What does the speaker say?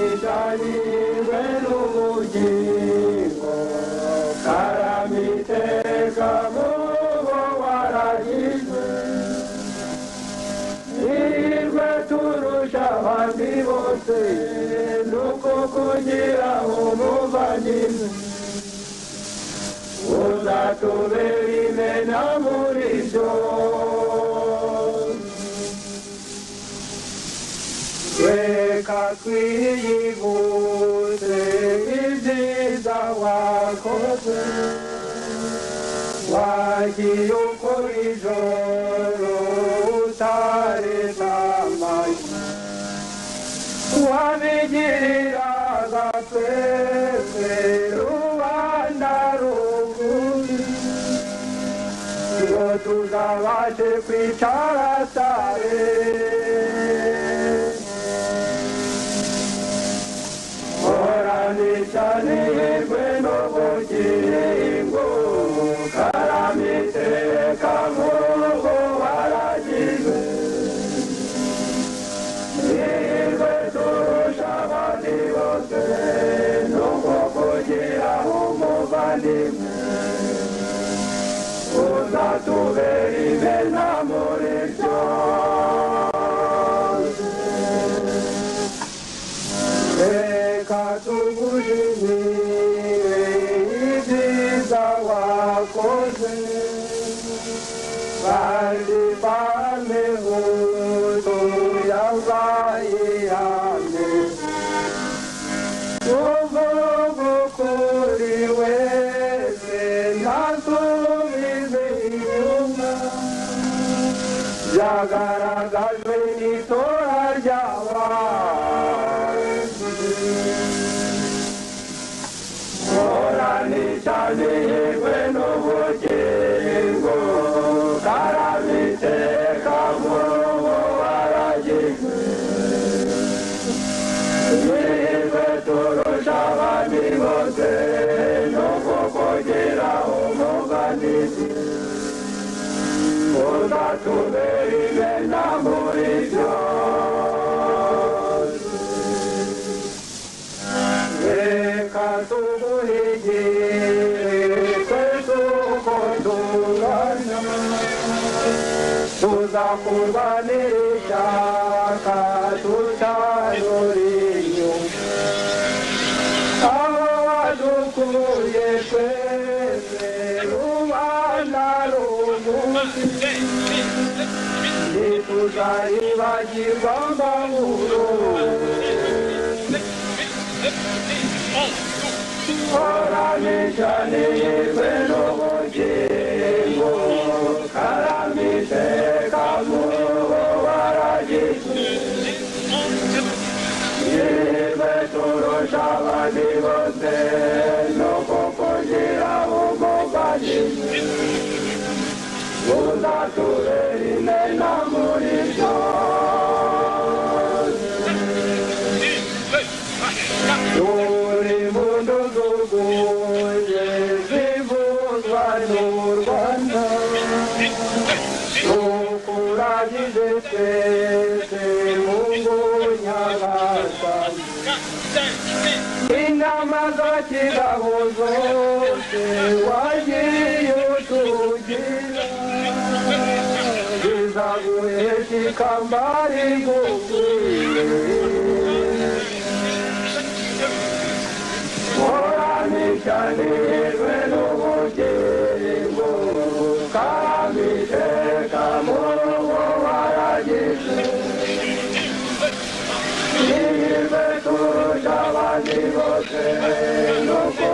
oranizanirwe n'ubugingo karamiteka mubo waragizwe irwe turusha abandi bose nuko kugira umuvandimwe uzatubera imena muri byose reka twiyibutse ibyiza wakoze wagiye ukora ijoro utareta amajwi wabigiriraga twese rubanda rugufi ngo tuzabashe kwicara sare oranizanirwe n'ubugingo karamiteka mubo waragizwe irwe turusha abandi bose nuko kugira umuvandimwe uzatubera imena muri byose reka tugushimire ibyiza wakoze kandi bameho tuyabaye hamwe uvuga ukuri wese ntasubize inyuma byagaragajwe n'itora ry'abantu oranizanirwe n'ubugingo karamiteka mubo waragizwe irwe turusha abandi bose nuko kugira umuvandimwe uzatubera imena muri byose reka tuguhigire twese uko tungana tuzakurwanira ishyaka tutarora inyuma aho wadukuye twese rubanda rugufi ntituzayibagirwa mbaburo oranizanirwe n'ubugingo karamiteka mubo waragizwe irwe turusha abandi bose nuko kugira umuvandimwe uzatubera imena muri byose turi mu nduguye zivuzwa n'u Rwanda tukuragije twese Mungu nyagasani inama za kigabo zose wagiye utugira zizaguhesha ikamba rigukwiye oranizanirwe n'ubugingo karamiteka mubo waragizwe irwe turusha abandi bose nuko